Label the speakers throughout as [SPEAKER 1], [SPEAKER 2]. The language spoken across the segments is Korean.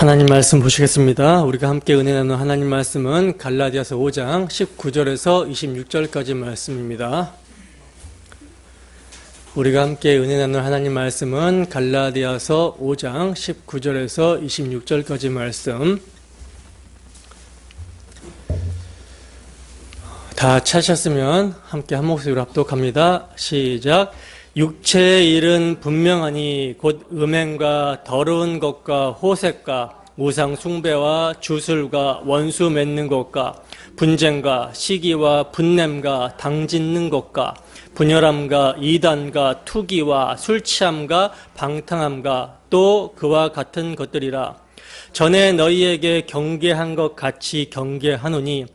[SPEAKER 1] 하나님 말씀 보시겠습니다. 우리가 함께 은혜 나누는 하나님 말씀은 갈라디아서 5장 19절에서 26절까지 말씀입니다. 우리가 함께 은혜 나누는 하나님 말씀은 갈라디아서 5장 19절에서 26절까지 말씀. 다 찾으셨으면 함께 한 목소리로 합독합니다. 시작. 육체의 일은 분명하니 곧 음행과 더러운 것과 호색과 우상 숭배와 주술과 원수 맺는 것과 분쟁과 시기와 분냄과 당 짓는 것과 분열함과 이단과 투기와 술 취함과 방탕함과 또 그와 같은 것들이라. 전에 너희에게 경계한 것 같이 경계하노니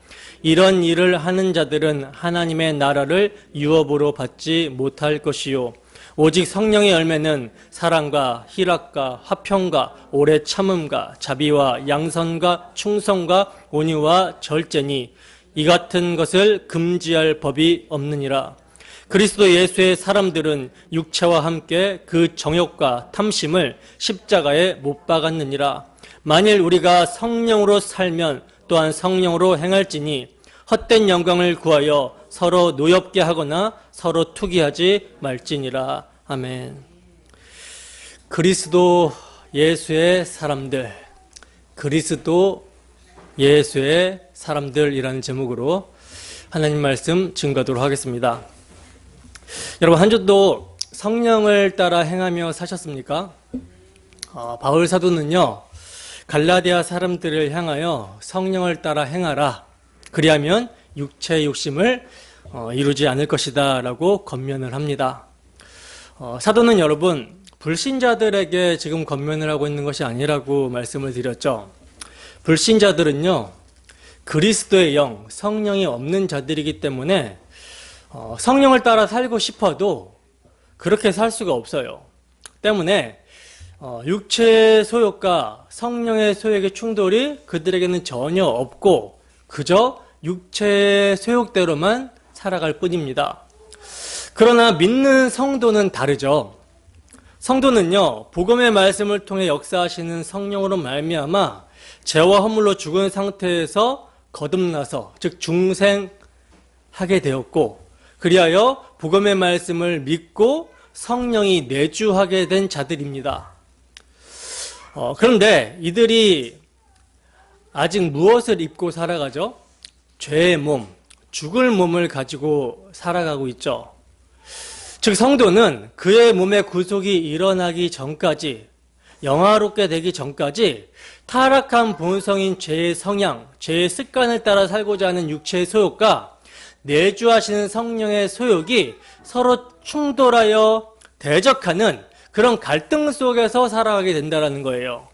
[SPEAKER 1] 이런 일을 하는 자들은 하나님의 나라를 유업으로 받지 못할 것이요 오직 성령의 열매는 사랑과 희락과 화평과 오래 참음과 자비와 양선과 충성과 온유와 절제니 이 같은 것을 금지할 법이 없느니라. 그리스도 예수의 사람들은 육체와 함께 그 정욕과 탐심을 십자가에 못 박았느니라. 만일 우리가 성령으로 살면 또한 성령으로 행할지니 헛된 영광을 구하여 서로 노엽게 하거나 서로 투기하지 말지니라. 아멘. 그리스도 예수의 사람들, 그리스도 예수의 사람들이라는 제목으로 하나님 말씀 증거하도록 하겠습니다. 여러분, 한 주도 성령을 따라 행하며 사셨습니까? 바울 사도는요, 갈라디아 사람들을 향하여 성령을 따라 행하라, 그리하면 육체의 욕심을 이루지 않을 것이다 라고 권면을 합니다. 사도는 여러분, 불신자들에게 지금 권면을 하고 있는 것이 아니라고 말씀을 드렸죠. 불신자들은요, 그리스도의 영, 성령이 없는 자들이기 때문에 성령을 따라 살고 싶어도 그렇게 살 수가 없어요. 때문에 육체의 소욕과 성령의 소욕의 충돌이 그들에게는 전혀 없고 그저 육체의 소욕대로만 살아갈 뿐입니다. 그러나 믿는 성도는 다르죠. 성도는요, 복음의 말씀을 통해 역사하시는 성령으로 말미암아 죄와 허물로 죽은 상태에서 거듭나서 즉 중생하게 되었고, 그리하여 복음의 말씀을 믿고 성령이 내주하게 된 자들입니다. 그런데 이들이 아직 무엇을 입고 살아가죠? 죄의 몸, 죽을 몸을 가지고 살아가고 있죠. 즉 성도는 그의 몸의 구속이 일어나기 전까지, 영화롭게 되기 전까지 타락한 본성인 죄의 성향, 죄의 습관을 따라 살고자 하는 육체의 소욕과 내주하시는 성령의 소욕이 서로 충돌하여 대적하는 그런 갈등 속에서 살아가게 된다는 거예요.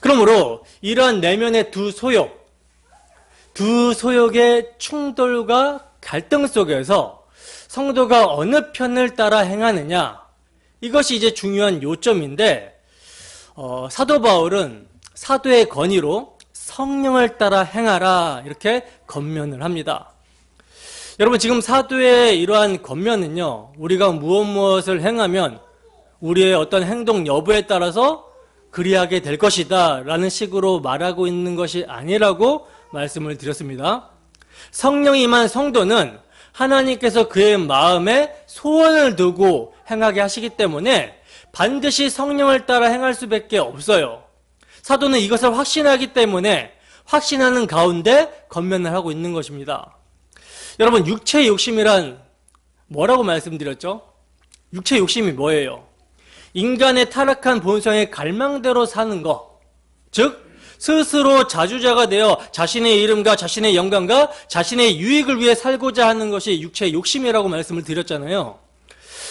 [SPEAKER 1] 그러므로 이러한 내면의 두 소욕의 충돌과 갈등 속에서 성도가 어느 편을 따라 행하느냐, 이것이 이제 중요한 요점인데, 사도 바울은 사도의 권위로 성령을 따라 행하라 이렇게 권면을 합니다. 여러분, 지금 사도의 이러한 권면은요, 우리가 무엇을 행하면 우리의 어떤 행동 여부에 따라서 그리하게 될 것이다 라는 식으로 말하고 있는 것이 아니라고 말씀을 드렸습니다. 성령이 임한 성도는 하나님께서 그의 마음에 소원을 두고 행하게 하시기 때문에 반드시 성령을 따라 행할 수밖에 없어요. 사도는 이것을 확신하기 때문에 확신하는 가운데 권면을 하고 있는 것입니다. 여러분, 육체의 욕심이란 뭐라고 말씀드렸죠? 육체의 욕심이 뭐예요? 인간의 타락한 본성의 갈망대로 사는 것, 즉 스스로 자주자가 되어 자신의 이름과 자신의 영광과 자신의 유익을 위해 살고자 하는 것이 육체의 욕심이라고 말씀을 드렸잖아요.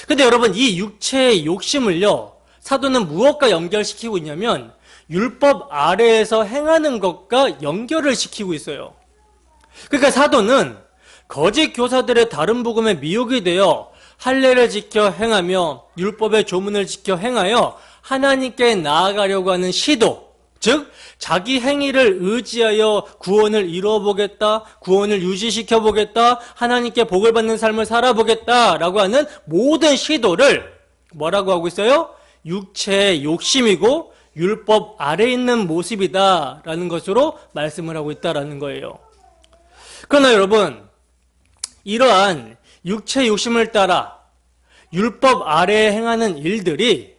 [SPEAKER 1] 근데 여러분, 이 육체의 욕심을요, 사도는 무엇과 연결시키고 있냐면 율법 아래에서 행하는 것과 연결을 시키고 있어요. 그러니까 사도는 거짓 교사들의 다른 복음에 미혹이 되어 할례를 지켜 행하며 율법의 조문을 지켜 행하여 하나님께 나아가려고 하는 시도, 즉 자기 행위를 의지하여 구원을 이루어보겠다, 구원을 유지시켜보겠다, 하나님께 복을 받는 삶을 살아보겠다라고 하는 모든 시도를 뭐라고 하고 있어요? 육체의 욕심이고 율법 아래에 있는 모습이다라는 것으로 말씀을 하고 있다라는 거예요. 그러나 여러분, 이러한 육체 욕심을 따라 율법 아래에 행하는 일들이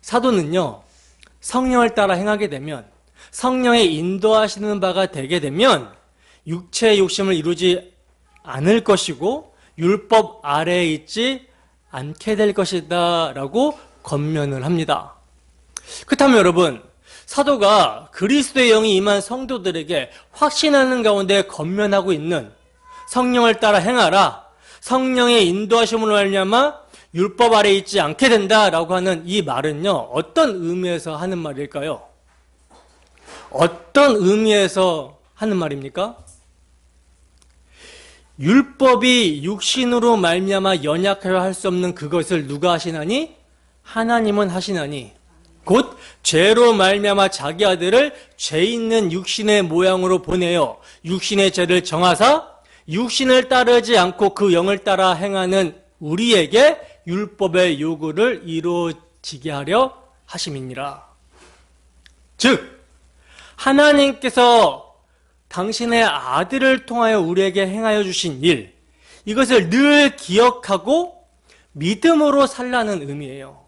[SPEAKER 1] 사도는요, 성령을 따라 행하게 되면, 성령의 인도하시는 바가 되게 되면 육체의 욕심을 이루지 않을 것이고 율법 아래에 있지 않게 될 것이다 라고 권면을 합니다. 그렇다면 여러분, 사도가 그리스도의 영이 임한 성도들에게 확신하는 가운데 권면하고 있는 성령을 따라 행하라, 성령의 인도하심으로 말미암아 율법 아래에 있지 않게 된다라고 하는 이 말은요, 어떤 의미에서 하는 말일까요? 어떤 의미에서 하는 말입니까? 율법이 육신으로 말미암아 연약하여 할 수 없는 그것을 누가 하시나니? 하나님은 하시나니 곧 죄로 말미암아 자기 아들을 죄 있는 육신의 모양으로 보내어 육신의 죄를 정하사 육신을 따르지 않고 그 영을 따라 행하는 우리에게 율법의 요구를 이루어지게 하려 하심이니라. 즉 하나님께서 당신의 아들을 통하여 우리에게 행하여 주신 일, 이것을 늘 기억하고 믿음으로 살라는 의미예요.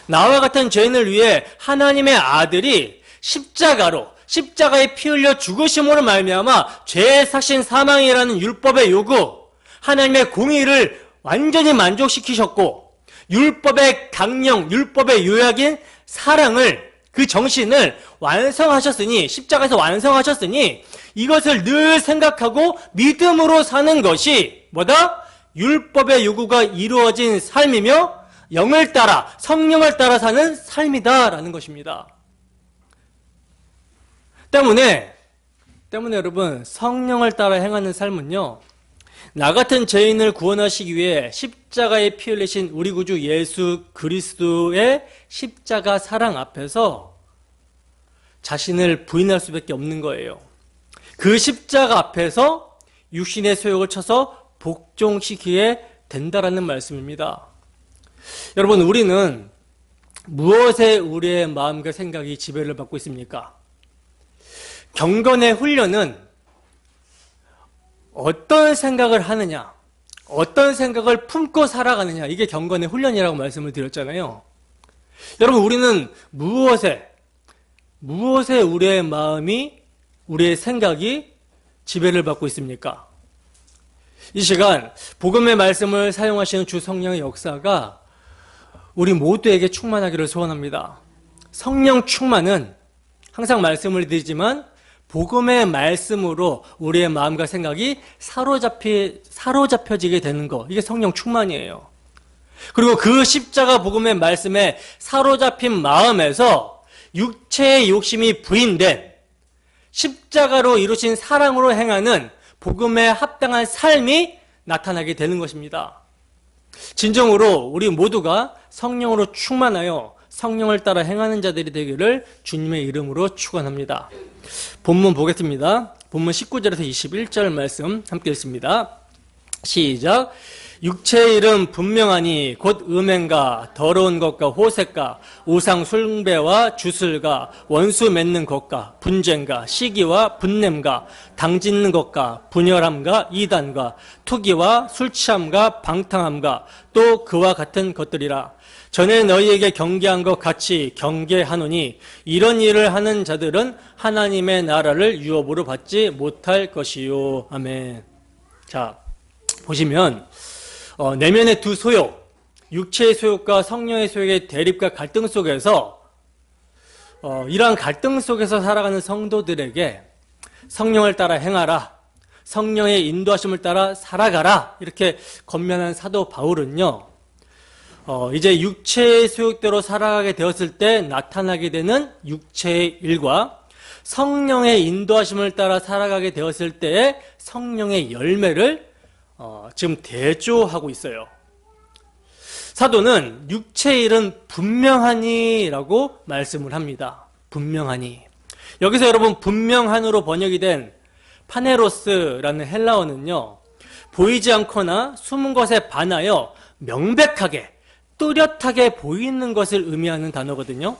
[SPEAKER 1] 나와 같은 죄인을 위해 하나님의 아들이 십자가에 피 흘려 죽으심으로 말미암아 죄의 삭신 사망이라는 율법의 요구, 하나님의 공의를 완전히 만족시키셨고 율법의 강령, 율법의 요약인 사랑을, 그 정신을 완성하셨으니, 십자가에서 완성하셨으니 이것을 늘 생각하고 믿음으로 사는 것이 뭐다? 율법의 요구가 이루어진 삶이며 영을 따라, 성령을 따라 사는 삶이다라는 것입니다. 때문에 여러분, 성령을 따라 행하는 삶은요, 나 같은 죄인을 구원하시기 위해 십자가에 피 흘리신 우리 구주 예수 그리스도의 십자가 사랑 앞에서 자신을 부인할 수밖에 없는 거예요. 그 십자가 앞에서 육신의 소욕을 쳐서 복종시키게 된다라는 말씀입니다. 여러분, 우리는 무엇에 우리의 마음과 생각이 지배를 받고 있습니까? 경건의 훈련은 어떤 생각을 하느냐, 어떤 생각을 품고 살아가느냐, 이게 경건의 훈련이라고 말씀을 드렸잖아요. 여러분, 우리는 무엇에 우리의 마음이, 우리의 생각이 지배를 받고 있습니까? 이 시간 복음의 말씀을 사용하시는 주 성령의 역사가 우리 모두에게 충만하기를 소원합니다. 성령 충만은 항상 말씀을 드리지만 복음의 말씀으로 우리의 마음과 생각이 사로잡혀지게 되는 것, 이게 성령 충만이에요. 그리고 그 십자가 복음의 말씀에 사로잡힌 마음에서 육체의 욕심이 부인된 십자가로 이루신 사랑으로 행하는 복음에 합당한 삶이 나타나게 되는 것입니다. 진정으로 우리 모두가 성령으로 충만하여 성령을 따라 행하는 자들이 되기를 주님의 이름으로 축원합니다. 본문 보겠습니다. 본문 19절에서 21절 말씀 함께 읽습니다. 시작. 육체의 일은 분명하니 곧 음행과 더러운 것과 호색과 우상 숭배와 주술과 원수 맺는 것과 분쟁과 시기와 분냄과 당짓는 것과 분열함과 이단과 투기와 술 취함과 방탕함과 또 그와 같은 것들이라. 전에 너희에게 경계한 것 같이 경계하노니 이런 일을 하는 자들은 하나님의 나라를 유업으로 받지 못할 것이요. 아멘. 자, 보시면 내면의 두 소욕, 육체의 소욕과 성령의 소욕의 대립과 갈등 속에서 이러한 갈등 속에서 살아가는 성도들에게 성령을 따라 행하라, 성령의 인도하심을 따라 살아가라, 이렇게 권면한 사도 바울은요, 이제 육체의 소욕대로 살아가게 되었을 때 나타나게 되는 육체의 일과 성령의 인도하심을 따라 살아가게 되었을 때의 성령의 열매를 지금 대조하고 있어요. 사도는 육체의 일은 분명하니라고 말씀을 합니다. 분명하니. 여기서 여러분, 분명한으로 번역이 된 파네로스라는 헬라어는요, 보이지 않거나 숨은 것에 반하여 명백하게, 뚜렷하게 보이는 것을 의미하는 단어거든요.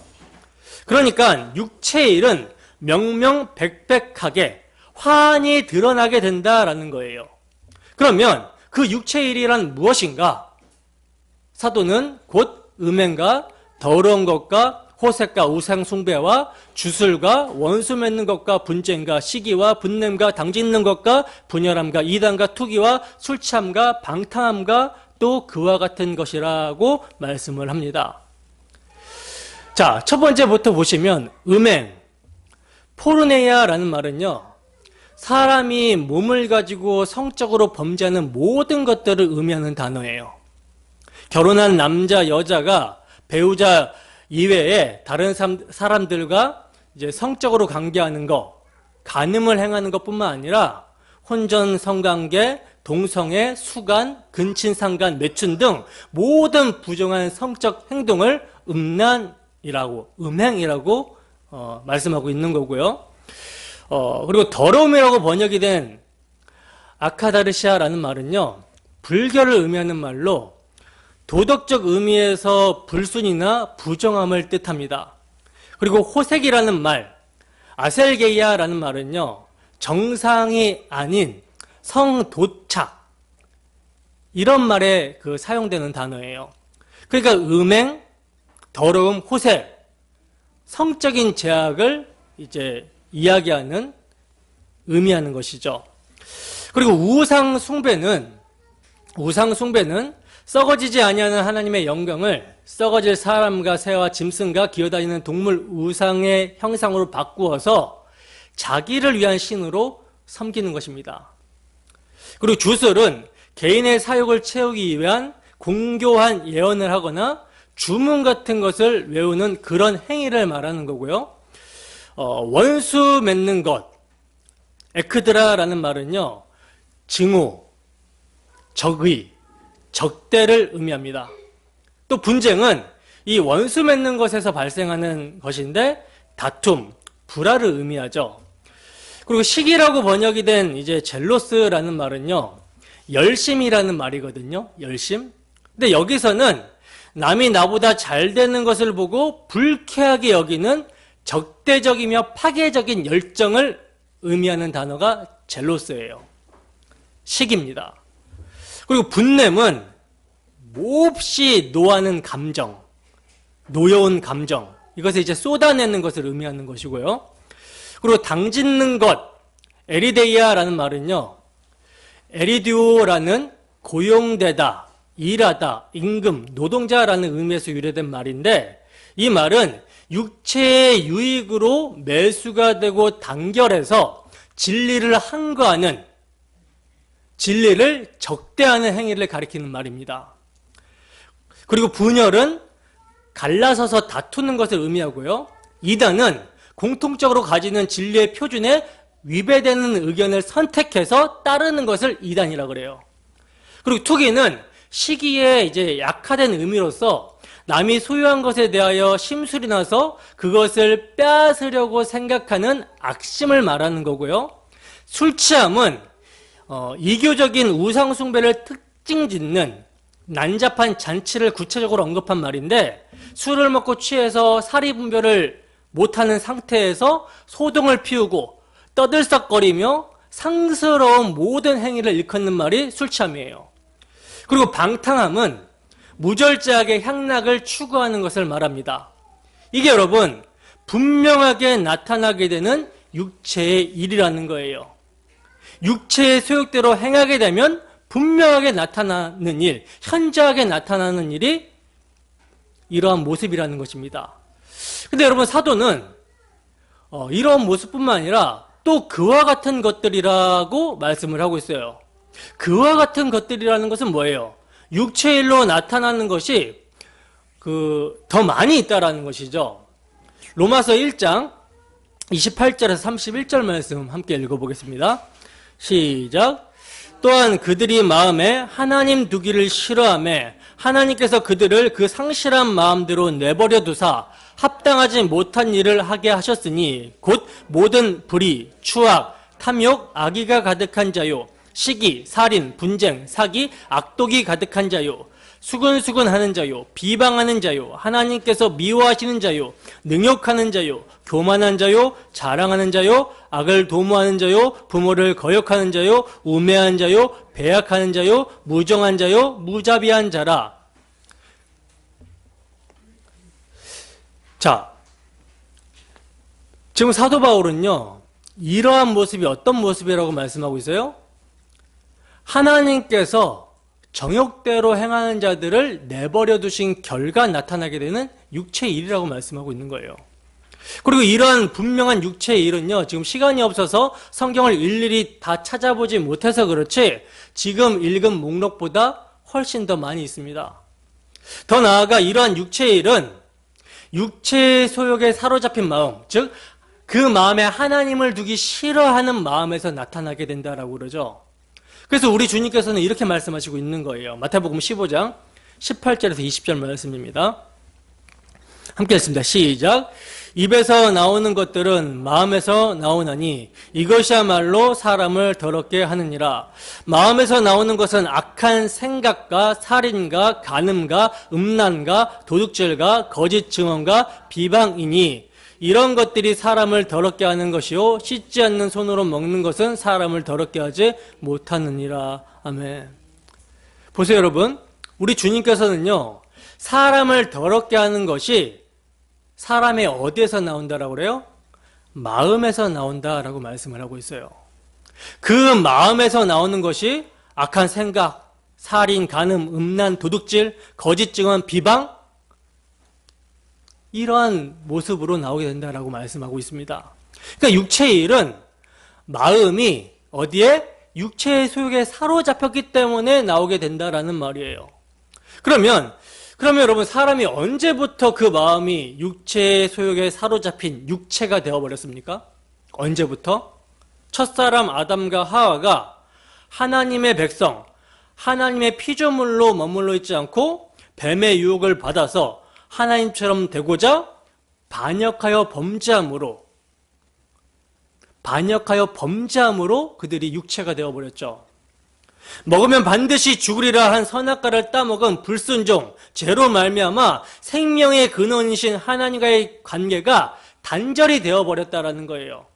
[SPEAKER 1] 그러니까 육체의 일은 명명백백하게 환히 드러나게 된다라는 거예요. 그러면 그 육체의 일이란 무엇인가? 사도는 곧 음행과 더러운 것과 호색과 우상 숭배와 주술과 원수 맺는 것과 분쟁과 시기와 분냄과 당짓는 것과 분열함과 이단과 투기와 술 취함과 방탕함과 또 그와 같은 것이라고 말씀을 합니다. 자, 첫 번째부터 보시면 음행, 포르네이아라는 말은요, 사람이 몸을 가지고 성적으로 범죄하는 모든 것들을 의미하는 단어예요. 결혼한 남자, 여자가 배우자 이외에 다른 사람들과 이제 성적으로 관계하는 것, 간음을 행하는 것뿐만 아니라 혼전, 성관계, 동성애, 수간, 근친, 상간, 매춘 등 모든 부정한 성적 행동을 음행이라고 말씀하고 있는 거고요. 그리고 더러움이라고 번역이 된 아카다르시아라는 말은요, 불결을 의미하는 말로 도덕적 의미에서 불순이나 부정함을 뜻합니다. 그리고 호색이라는 말, 아셀게이아라는 말은요, 정상이 아닌 성도착, 이런 말에 사용되는 단어예요. 그러니까 음행, 더러움, 호색, 성적인 제약을 이제 이야기하는, 의미하는 것이죠. 그리고 우상 숭배는 썩어지지 아니하는 하나님의 영광을 썩어질 사람과 새와 짐승과 기어다니는 동물 우상의 형상으로 바꾸어서 자기를 위한 신으로 섬기는 것입니다. 그리고 주술은 개인의 사욕을 채우기 위한 공교한 예언을 하거나 주문 같은 것을 외우는 그런 행위를 말하는 거고요. 원수 맺는 것, 에크드라라는 말은요, 증오, 적의, 적대를 의미합니다. 또 분쟁은 이 원수 맺는 것에서 발생하는 것인데 다툼, 불화를 의미하죠. 그리고 시기라고 번역이 된 이제 젤로스라는 말은요, 열심이라는 말이거든요. 열심. 근데 여기서는 남이 나보다 잘 되는 것을 보고 불쾌하게 여기는 적대적이며 파괴적인 열정을 의미하는 단어가 젤로스예요. 시기입니다. 그리고 분냄은 몹시 노하는 감정, 노여운 감정, 이것을 이제 쏟아내는 것을 의미하는 것이고요. 그리고 당짓는 것, 에리데이아라는 말은요, 에리디오라는 고용되다, 일하다, 임금, 노동자라는 의미에서 유래된 말인데, 이 말은 육체의 유익으로 매수가 되고 단결해서 진리를 항거하는, 진리를 적대하는 행위를 가리키는 말입니다. 그리고 분열은 갈라서서 다투는 것을 의미하고요. 이단은 공통적으로 가지는 진리의 표준에 위배되는 의견을 선택해서 따르는 것을 이단이라고 그래요. 그리고 투기는 시기에 이제 약화된 의미로서 남이 소유한 것에 대하여 심술이 나서 그것을 빼앗으려고 생각하는 악심을 말하는 거고요. 술 취함은 이교적인 우상 숭배를 특징 짓는 난잡한 잔치를 구체적으로 언급한 말인데, 술을 먹고 취해서 사리분별을 못하는 상태에서 소동을 피우고 떠들썩거리며 상스러운 모든 행위를 일컫는 말이 술 취함이에요. 그리고 방탕함은 무절제하게 향락을 추구하는 것을 말합니다. 이게 여러분 분명하게 나타나게 되는 육체의 일이라는 거예요. 육체의 소욕대로 행하게 되면 분명하게 나타나는 일, 현저하게 나타나는 일이 이러한 모습이라는 것입니다. 근데 여러분 사도는 이러한 모습뿐만 아니라 또 그와 같은 것들이라고 말씀을 하고 있어요. 그와 같은 것들이라는 것은 뭐예요? 육체의 일로 나타나는 것이 더 많이 있다라는 것이죠. 로마서 1장 28절에서 31절 말씀 함께 읽어보겠습니다. 시작. 또한 그들이 마음에 하나님 두기를 싫어하며 하나님께서 그들을 그 상실한 마음대로 내버려 두사 합당하지 못한 일을 하게 하셨으니 곧 모든 불의, 추악, 탐욕, 악의가 가득한 자요, 시기, 살인, 분쟁, 사기, 악독이 가득한 자요, 수근수근하는 자요, 비방하는 자요, 하나님께서 미워하시는 자요, 능욕하는 자요, 교만한 자요, 자랑하는 자요, 악을 도모하는 자요, 부모를 거역하는 자요, 우매한 자요, 배약하는 자요, 무정한 자요, 무자비한 자라. 자, 지금 사도 바울은요, 이러한 모습이 어떤 모습이라고 말씀하고 있어요? 하나님께서 정욕대로 행하는 자들을 내버려 두신 결과 나타나게 되는 육체의 일이라고 말씀하고 있는 거예요. 그리고 이러한 분명한 육체의 일은요, 지금 시간이 없어서 성경을 일일이 다 찾아보지 못해서 그렇지 지금 읽은 목록보다 훨씬 더 많이 있습니다. 더 나아가 이러한 육체의 일은 육체의 소욕에 사로잡힌 마음, 즉 그 마음에 하나님을 두기 싫어하는 마음에서 나타나게 된다라고 그러죠. 그래서 우리 주님께서는 이렇게 말씀하시고 있는 거예요. 마태복음 15장 18절에서 20절 말씀입니다. 함께 읽습니다. 시작. 입에서 나오는 것들은 마음에서 나오나니 이것이야말로 사람을 더럽게 하느니라. 마음에서 나오는 것은 악한 생각과 살인과 간음과 음란과 도둑질과 거짓 증언과 비방이니 이런 것들이 사람을 더럽게 하는 것이요 씻지 않는 손으로 먹는 것은 사람을 더럽게 하지 못하느니라. 아멘. 보세요 여러분, 우리 주님께서는요 사람을 더럽게 하는 것이 사람의 어디에서 나온다라고 그래요? 마음에서 나온다라고 말씀을 하고 있어요. 그 마음에서 나오는 것이 악한 생각, 살인, 간음, 음란, 도둑질, 거짓 증언, 비방, 이러한 모습으로 나오게 된다라고 말씀하고 있습니다. 그러니까 육체의 일은 마음이 어디에? 육체의 소욕에 사로잡혔기 때문에 나오게 된다라는 말이에요. 그러면 여러분, 사람이 언제부터 그 마음이 육체의 소욕에 사로잡힌 육체가 되어버렸습니까? 언제부터? 첫사람 아담과 하와가 하나님의 백성, 하나님의 피조물로 머물러 있지 않고 뱀의 유혹을 받아서 하나님처럼 되고자 반역하여 범죄함으로 그들이 육체가 되어버렸죠. 먹으면 반드시 죽으리라 한 선악과를 따먹은 불순종, 죄로 말미암아 생명의 근원이신 하나님과의 관계가 단절이 되어버렸다라는 거예요.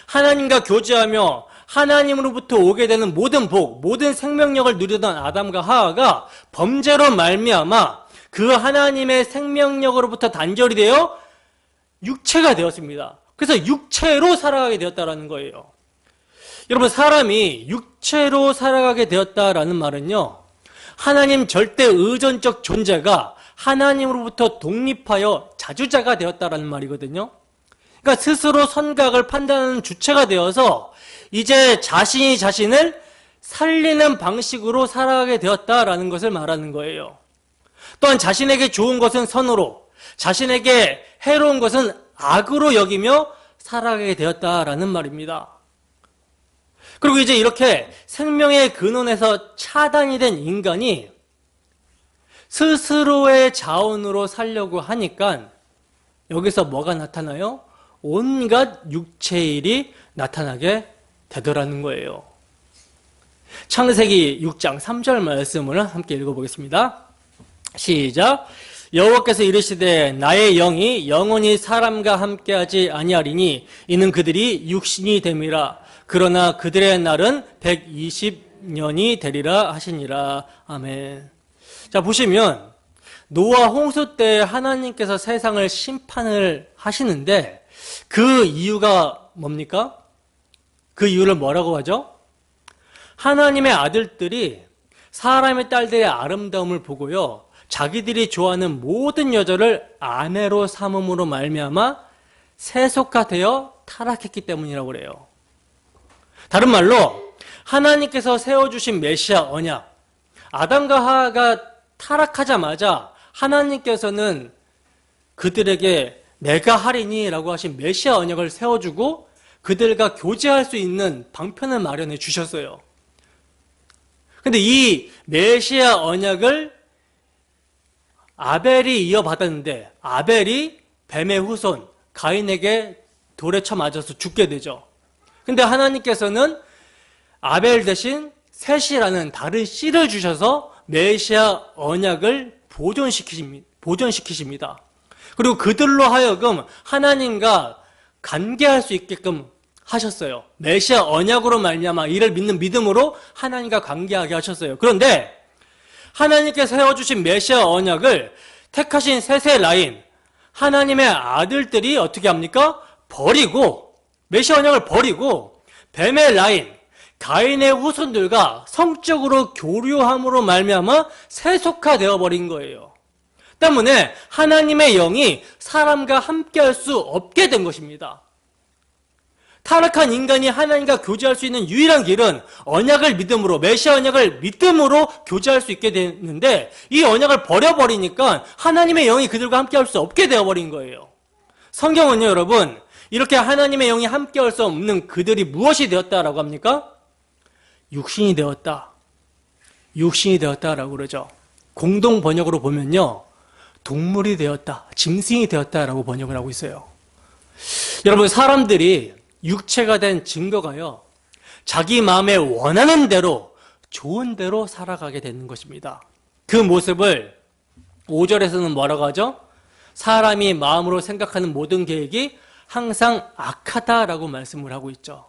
[SPEAKER 1] 하나님과 교제하며 하나님으로부터 오게 되는 모든 복, 모든 생명력을 누리던 아담과 하와가 범죄로 말미암아 그 하나님의 생명력으로부터 단절이 되어 육체가 되었습니다. 그래서 육체로 살아가게 되었다라는 거예요. 여러분, 사람이 육체로 살아가게 되었다라는 말은요, 하나님 절대 의존적 존재가 하나님으로부터 독립하여 자주자가 되었다라는 말이거든요. 그러니까 스스로 선각을 판단하는 주체가 되어서 이제 자신이 자신을 살리는 방식으로 살아가게 되었다라는 것을 말하는 거예요. 또한 자신에게 좋은 것은 선으로, 자신에게 해로운 것은 악으로 여기며 살아가게 되었다라는 말입니다. 그리고 이제 이렇게 생명의 근원에서 차단이 된 인간이 스스로의 자원으로 살려고 하니까 여기서 뭐가 나타나요? 온갖 육체의 일이 나타나게 되더라는 거예요. 창세기 6장 3절 말씀을 함께 읽어보겠습니다. 시작. 여호와께서 이르시되 나의 영이 영원히 사람과 함께하지 아니하리니 이는 그들이 육신이 됨이라. 그러나 그들의 날은 120년이 되리라 하시니라. 아멘. 자, 보시면 노아 홍수 때 하나님께서 세상을 심판을 하시는데 그 이유가 뭡니까? 그 이유를 뭐라고 하죠? 하나님의 아들들이 사람의 딸들의 아름다움을 보고요, 자기들이 좋아하는 모든 여자를 아내로 삼음으로 말미암아 세속화되어 타락했기 때문이라고 그래요. 다른 말로 하나님께서 세워주신 메시아 언약, 아담과 하와가 타락하자마자 하나님께서는 그들에게 내가 하리니 라고 하신 메시아 언약을 세워주고 그들과 교제할 수 있는 방편을 마련해 주셨어요. 근데 이 메시아 언약을 아벨이 이어받았는데 아벨이 뱀의 후손 가인에게 돌에 쳐맞아서 죽게 되죠. 근데 하나님께서는 아벨 대신 셋이라는 다른 씨를 주셔서 메시아 언약을 보존시키십니다. 그리고 그들로 하여금 하나님과 관계할 수 있게끔 하셨어요. 메시아 언약으로 말미암아 이를 믿는 믿음으로 하나님과 관계하게 하셨어요. 그런데 하나님께서 세워주신 메시아 언약을 택하신 셋의 라인, 하나님의 아들들이 어떻게 합니까? 버리고, 메시아 언약을 버리고 뱀의 라인, 가인의 후손들과 성적으로 교류함으로 말미암아 세속화되어 버린 거예요. 때문에 하나님의 영이 사람과 함께할 수 없게 된 것입니다. 타락한 인간이 하나님과 교제할 수 있는 유일한 길은 언약을 믿음으로, 메시아 언약을 믿음으로 교제할 수 있게 됐는데, 이 언약을 버려버리니까 하나님의 영이 그들과 함께할 수 없게 되어버린 거예요. 성경은요, 여러분, 이렇게 하나님의 영이 함께할 수 없는 그들이 무엇이 되었다라고 합니까? 육신이 되었다. 육신이 되었다라고 그러죠. 공동 번역으로 보면요, 동물이 되었다, 짐승이 되었다라고 번역을 하고 있어요. 여러분, 사람들이 육체가 된 증거가요, 자기 마음에 원하는 대로, 좋은 대로 살아가게 되는 것입니다. 그 모습을 5절에서는 뭐라고 하죠? 사람이 마음으로 생각하는 모든 계획이 항상 악하다라고 말씀을 하고 있죠.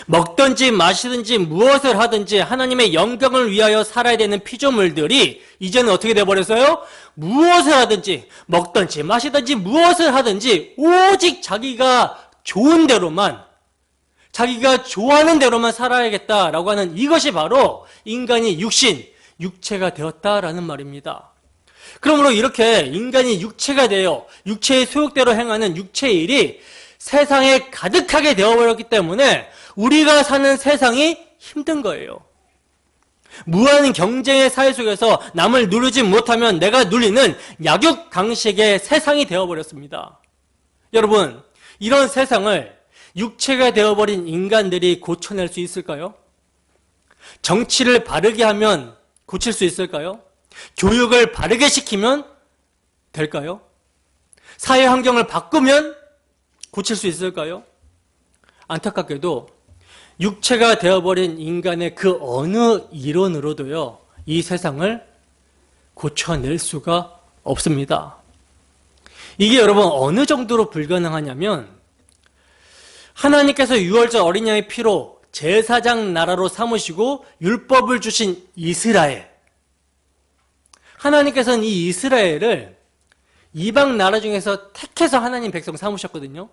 [SPEAKER 1] 먹든지 마시든지 무엇을 하든지 하나님의 영광을 위하여 살아야 되는 피조물들이 이제는 어떻게 되어버렸어요? 무엇을 하든지, 먹든지 마시든지 무엇을 하든지 오직 자기가 좋은 대로만, 자기가 좋아하는 대로만 살아야겠다라고 하는, 이것이 바로 인간이 육체가 되었다라는 말입니다. 그러므로 이렇게 인간이 육체가 되어 육체의 소욕대로 행하는 육체의 일이 세상에 가득하게 되어버렸기 때문에 우리가 사는 세상이 힘든 거예요. 무한 경쟁의 사회 속에서 남을 누르지 못하면 내가 눌리는 약육강식의 세상이 되어버렸습니다. 여러분, 이런 세상을 육체가 되어버린 인간들이 고쳐낼 수 있을까요? 정치를 바르게 하면 고칠 수 있을까요? 교육을 바르게 시키면 될까요? 사회 환경을 바꾸면 고칠 수 있을까요? 안타깝게도 육체가 되어버린 인간의 그 어느 이론으로도요, 이 세상을 고쳐낼 수가 없습니다. 이게 여러분 어느 정도로 불가능하냐면, 하나님께서 유월절 어린 양의 피로 제사장 나라로 삼으시고 율법을 주신 이스라엘, 하나님께서는 이 이스라엘을 이방 나라 중에서 택해서 하나님 백성 삼으셨거든요.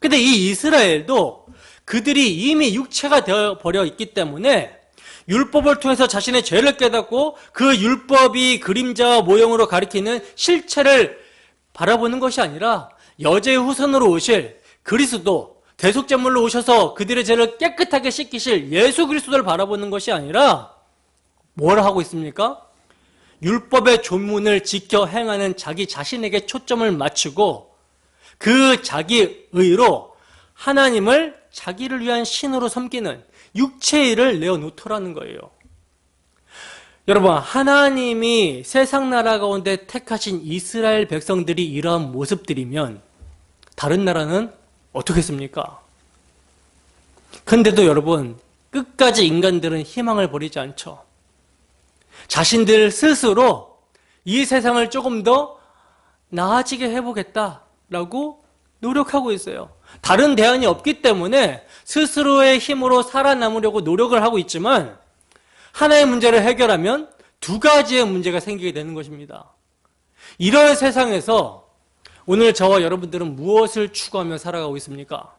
[SPEAKER 1] 근데 이 이스라엘도 그들이 이미 육체가 되어버려 있기 때문에 율법을 통해서 자신의 죄를 깨닫고 그 율법이 그림자와 모형으로 가리키는 실체를 바라보는 것이 아니라 여제의 후손으로 오실 그리스도, 대속제물로 오셔서 그들의 죄를 깨끗하게 씻기실 예수 그리스도를 바라보는 것이 아니라 뭘 하고 있습니까? 율법의 조문을 지켜 행하는 자기 자신에게 초점을 맞추고 그 자기 의로 하나님을 자기를 위한 신으로 섬기는 육체의 일을 내어놓더라는 거예요. 여러분, 하나님이 세상 나라 가운데 택하신 이스라엘 백성들이 이러한 모습들이면 다른 나라는 어떻겠습니까? 근데도 여러분, 끝까지 인간들은 희망을 버리지 않죠. 자신들 스스로 이 세상을 조금 더 나아지게 해보겠다라고 노력하고 있어요. 다른 대안이 없기 때문에 스스로의 힘으로 살아남으려고 노력을 하고 있지만, 하나의 문제를 해결하면 두 가지의 문제가 생기게 되는 것입니다. 이런 세상에서 오늘 저와 여러분들은 무엇을 추구하며 살아가고 있습니까?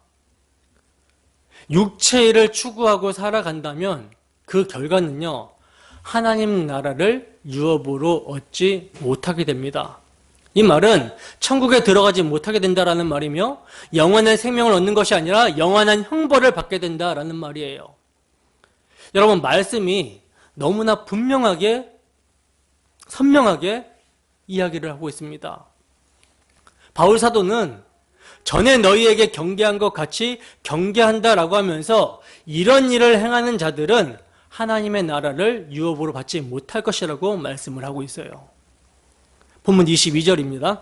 [SPEAKER 1] 육체를 추구하고 살아간다면 그 결과는요, 하나님 나라를 유업으로 얻지 못하게 됩니다. 이 말은 천국에 들어가지 못하게 된다라는 말이며, 영원한 생명을 얻는 것이 아니라 영원한 형벌을 받게 된다라는 말이에요. 여러분, 말씀이 너무나 분명하게, 선명하게 이야기를 하고 있습니다. 바울 사도는 전에 너희에게 경계한 것 같이 경계한다라고 하면서 이런 일을 행하는 자들은 하나님의 나라를 유업으로 받지 못할 것이라고 말씀을 하고 있어요. 본문 22절입니다.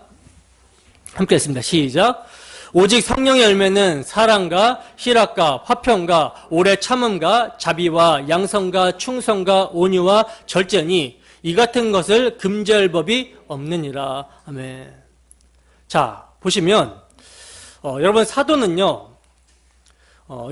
[SPEAKER 1] 함께 했습니다. 시작. 오직 성령의 열매는 사랑과 희락과 화평과 오래 참음과 자비와 양성과 충성과 온유와 절제니 이 같은 것을 금지할 법이 없느니라. 아멘. 자, 보시면 여러분 사도는요.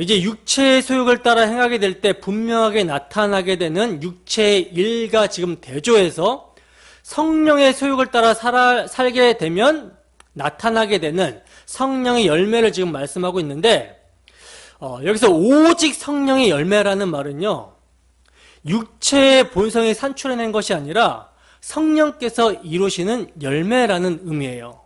[SPEAKER 1] 이제 육체의 소욕을 따라 행하게 될 때 분명하게 나타나게 되는 육체의 일과 지금 대조해서 성령의 소욕을 따라 살게 되면 나타나게 되는 성령의 열매를 지금 말씀하고 있는데 여기서 오직 성령의 열매라는 말은요. 육체의 본성이 산출해낸 것이 아니라 성령께서 이루시는 열매라는 의미예요.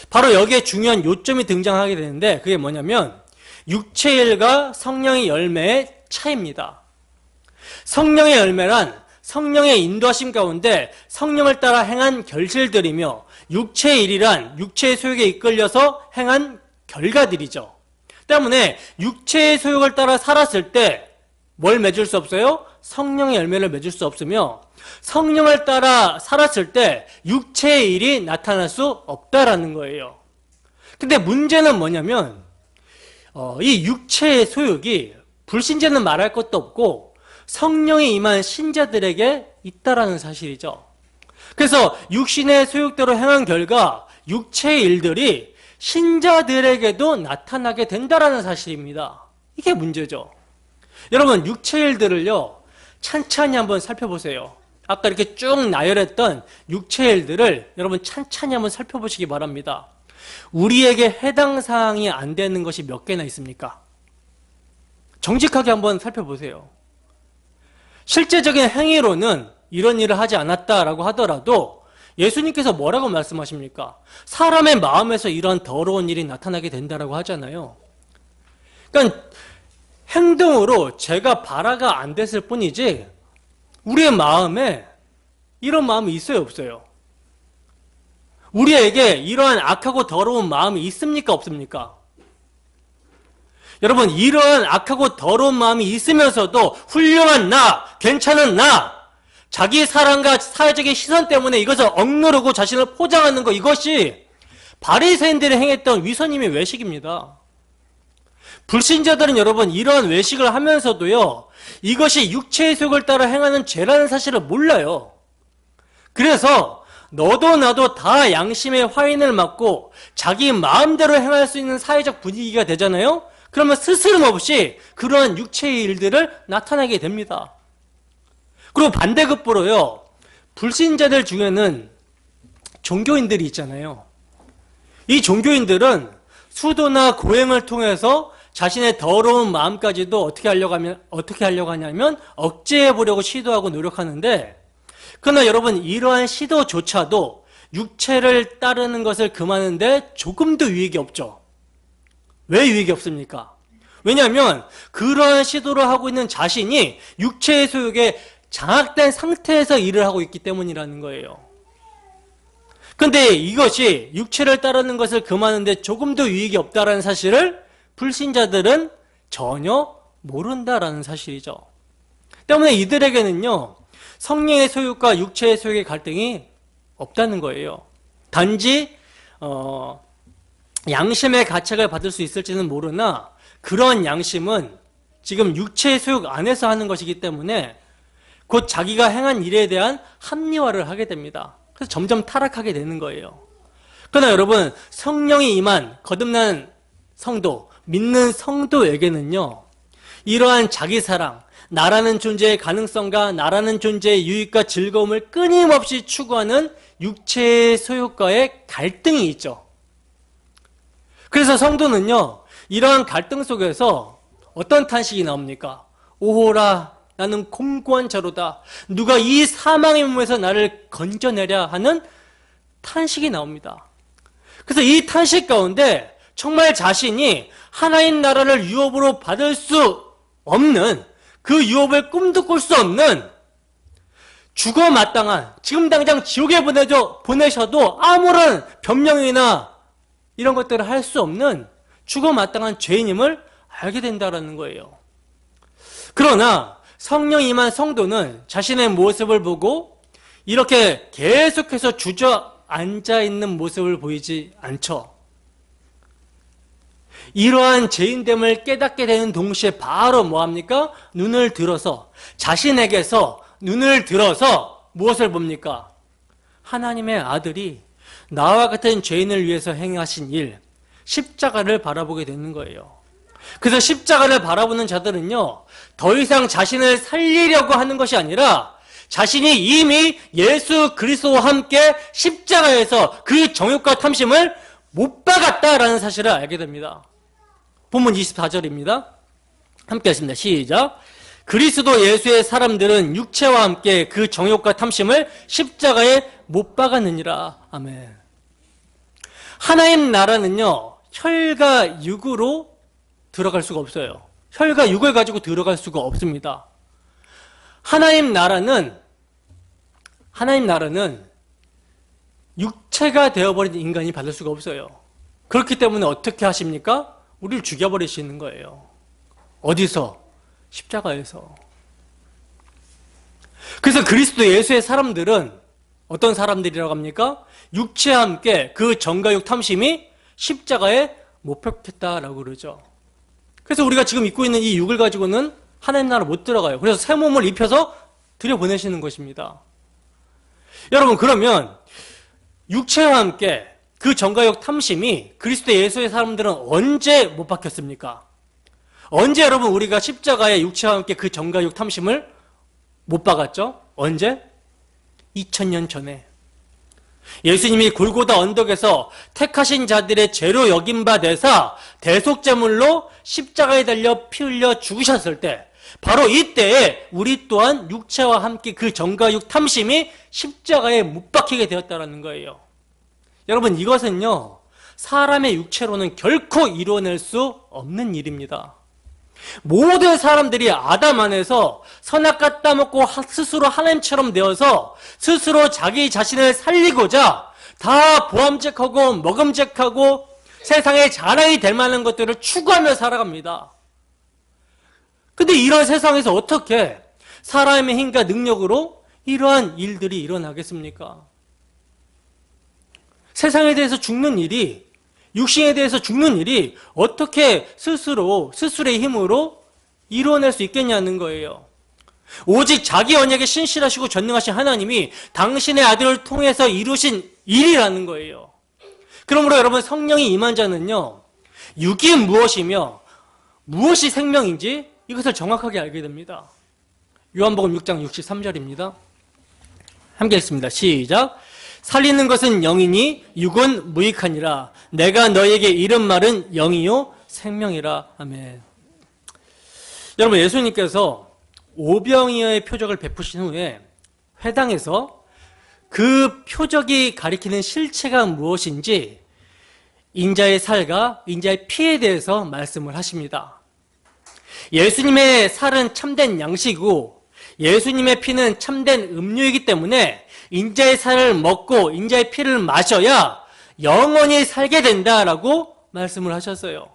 [SPEAKER 1] 바로 여기에 중요한 요점이 등장하게 되는데 그게 뭐냐면 육체의 일과 성령의 열매의 차이입니다. 성령의 열매란 성령의 인도하심 가운데 성령을 따라 행한 결실들이며 육체의 일이란 육체의 소욕에 이끌려서 행한 결과들이죠. 때문에 육체의 소욕을 따라 살았을 때 뭘 맺을 수 없어요? 성령의 열매를 맺을 수 없으며 성령을 따라 살았을 때 육체의 일이 나타날 수 없다라는 거예요. 근데 문제는 뭐냐면 이 육체의 소욕이 불신자는 말할 것도 없고 성령이 임한 신자들에게 있다라는 사실이죠. 그래서 육신의 소욕대로 행한 결과 육체의 일들이 신자들에게도 나타나게 된다라는 사실입니다. 이게 문제죠. 여러분 육체의 일들을요 찬찬히 한번 살펴보세요. 아까 이렇게 쭉 나열했던 육체의 일들을 여러분 찬찬히 한번 살펴보시기 바랍니다. 우리에게 해당 사항이 안 되는 것이 몇 개나 있습니까? 정직하게 한번 살펴보세요. 실제적인 행위로는 이런 일을 하지 않았다라고 하더라도 예수님께서 뭐라고 말씀하십니까? 사람의 마음에서 이러한 더러운 일이 나타나게 된다라고 하잖아요. 그러니까 행동으로 제가 발화가 안 됐을 뿐이지 우리의 마음에 이런 마음이 있어요, 없어요? 우리에게 이러한 악하고 더러운 마음이 있습니까, 없습니까? 여러분, 이러한 악하고 더러운 마음이 있으면서도 훌륭한 나, 괜찮은 나, 자기 사랑과 사회적인 시선 때문에 이것을 억누르고 자신을 포장하는 것, 이것이 바리새인들이 행했던 위선임의 외식입니다. 불신자들은 여러분 이러한 외식을 하면서도요, 이것이 육체의 소욕을 따라 행하는 죄라는 사실을 몰라요. 그래서 너도 나도 다 양심의 화인을 맞고 자기 마음대로 행할 수 있는 사회적 분위기가 되잖아요. 그러면 스스럼 없이 그러한 육체의 일들을 나타내게 됩니다. 그리고 반대급부로요, 불신자들 중에는 종교인들이 있잖아요. 이 종교인들은 수도나 고행을 통해서 자신의 더러운 마음까지도 어떻게 하려고 하냐면 억제해 보려고 시도하고 노력하는데, 그러나 여러분 이러한 시도조차도 육체를 따르는 것을 금하는데 조금도 유익이 없죠. 왜 유익이 없습니까? 왜냐하면 그러한 시도를 하고 있는 자신이 육체의 소욕에 장악된 상태에서 일을 하고 있기 때문이라는 거예요. 그런데 이것이 육체를 따르는 것을 금하는데 조금도 유익이 없다는 사실을 불신자들은 전혀 모른다라는 사실이죠. 때문에 이들에게는요, 성령의 소욕과 육체의 소욕의 갈등이 없다는 거예요. 단지 양심의 가책을 받을 수 있을지는 모르나 그런 양심은 지금 육체의 소욕 안에서 하는 것이기 때문에 곧 자기가 행한 일에 대한 합리화를 하게 됩니다. 그래서 점점 타락하게 되는 거예요. 그러나 여러분, 성령이 임한 거듭난 성도, 믿는 성도에게는요, 이러한 자기 사랑, 나라는 존재의 가능성과 나라는 존재의 유익과 즐거움을 끊임없이 추구하는 육체의 소욕과의 갈등이 있죠. 그래서 성도는요, 이러한 갈등 속에서 어떤 탄식이 나옵니까? 오호라, 나는 공고한 자로다. 누가 이 사망의 몸에서 나를 건져내랴 하는 탄식이 나옵니다. 그래서 이 탄식 가운데 정말 자신이 하나님 나라를 유업으로 받을 수 없는, 그 유업을 꿈도 꿀 수 없는 죽어 마땅한, 지금 당장 지옥에 보내셔도 아무런 변명이나 이런 것들을 할 수 없는 죽어 마땅한 죄인임을 알게 된다는 거예요. 그러나 성령 임한 성도는 자신의 모습을 보고 이렇게 계속해서 주저앉아 있는 모습을 보이지 않죠. 이러한 죄인됨을 깨닫게 되는 동시에 바로 뭐합니까? 눈을 들어서, 자신에게서 눈을 들어서 무엇을 봅니까? 하나님의 아들이 나와 같은 죄인을 위해서 행하신 일, 십자가를 바라보게 되는 거예요. 그래서 십자가를 바라보는 자들은요, 더 이상 자신을 살리려고 하는 것이 아니라 자신이 이미 예수 그리스도와 함께 십자가에서 그 정욕과 탐심을 못 박았다라는 사실을 알게 됩니다. 본문 24절입니다. 함께 하십니다. 시작. 그리스도 예수의 사람들은 육체와 함께 그 정욕과 탐심을 십자가에 못 박았느니라. 아멘. 하나님 나라는요, 혈과 육으로 들어갈 수가 없어요. 혈과 육을 가지고 들어갈 수가 없습니다. 하나님 나라는 육체가 되어버린 인간이 받을 수가 없어요. 그렇기 때문에 어떻게 하십니까? 우리를 죽여버리시는 거예요. 어디서? 십자가에서. 그래서 그리스도 예수의 사람들은 어떤 사람들이라고 합니까? 육체와 함께 그 정과 육 탐심이 십자가에 못 박혔다라고 그러죠. 그래서 우리가 지금 입고 있는 이 육을 가지고는 하나님 나라 못 들어가요. 그래서 새 몸을 입혀서 들여보내시는 것입니다. 여러분, 그러면 육체와 함께 그 정과 육 탐심이 그리스도 예수의 사람들은 언제 못 박혔습니까? 언제 여러분 우리가 십자가에 육체와 함께 그 정과 육 탐심을 못 박았죠? 언제? 2000년 전에. 예수님이 골고다 언덕에서 택하신 자들의 죄로 여긴 바 되사 대속제물로 십자가에 달려 피 흘려 죽으셨을 때, 바로 이때에 우리 또한 육체와 함께 그 정과 육 탐심이 십자가에 못 박히게 되었다는 거예요. 여러분, 이것은요, 사람의 육체로는 결코 이루어낼 수 없는 일입니다. 모든 사람들이 아담 안에서 선악과 따먹고 스스로 하나님처럼 되어서 스스로 자기 자신을 살리고자 다 보암직하고 먹음직하고 세상에 자랑이 될 만한 것들을 추구하며 살아갑니다. 근데 이런 세상에서 어떻게 사람의 힘과 능력으로 이러한 일들이 일어나겠습니까? 세상에 대해서 죽는 일이, 육신에 대해서 죽는 일이 어떻게 스스로의 힘으로 이루어낼 수 있겠냐는 거예요. 오직 자기 언약에 신실하시고 전능하신 하나님이 당신의 아들을 통해서 이루신 일이라는 거예요. 그러므로 여러분, 성령이 임한 자는요, 육이 무엇이며 무엇이 생명인지 이것을 정확하게 알게 됩니다. 요한복음 6장 63절입니다. 함께 읽습니다. 시작. 살리는 것은 영이니 육은 무익하니라. 내가 너에게 이른 말은 영이요 생명이라. 아멘. 여러분, 예수님께서 오병이어의 표적을 베푸신 후에 회당에서 그 표적이 가리키는 실체가 무엇인지 인자의 살과 인자의 피에 대해서 말씀을 하십니다. 예수님의 살은 참된 양식이고 예수님의 피는 참된 음료이기 때문에 인자의 살을 먹고 인자의 피를 마셔야 영원히 살게 된다라고 말씀을 하셨어요.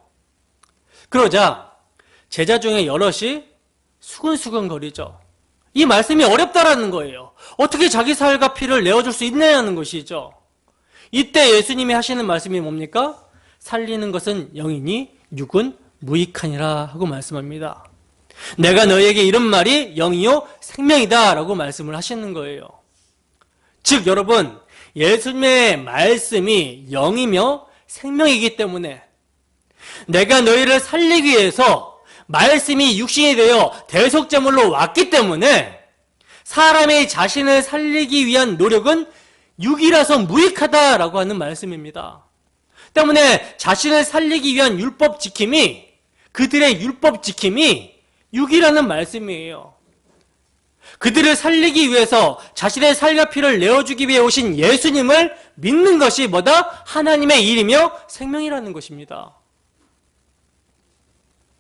[SPEAKER 1] 그러자 제자 중에 여럿이 수근수근 거리죠. 이 말씀이 어렵다라는 거예요. 어떻게 자기 살과 피를 내어줄 수 있느냐는 것이죠. 이때 예수님이 하시는 말씀이 뭡니까? 살리는 것은 영이니 육은 무익하니라 하고 말씀합니다. 내가 너희에게 이런 말이 영이요 생명이다 라고 말씀을 하시는 거예요. 즉 여러분, 예수님의 말씀이 영이며 생명이기 때문에 내가 너희를 살리기 위해서 말씀이 육신이 되어 대속제물로 왔기 때문에 사람의 자신을 살리기 위한 노력은 육이라서 무익하다라고 하는 말씀입니다. 때문에 자신을 살리기 위한 율법 지킴이, 그들의 율법 지킴이 육이라는 말씀이에요. 그들을 살리기 위해서 자신의 살과 피를 내어주기 위해 오신 예수님을 믿는 것이 뭐다? 하나님의 일이며 생명이라는 것입니다.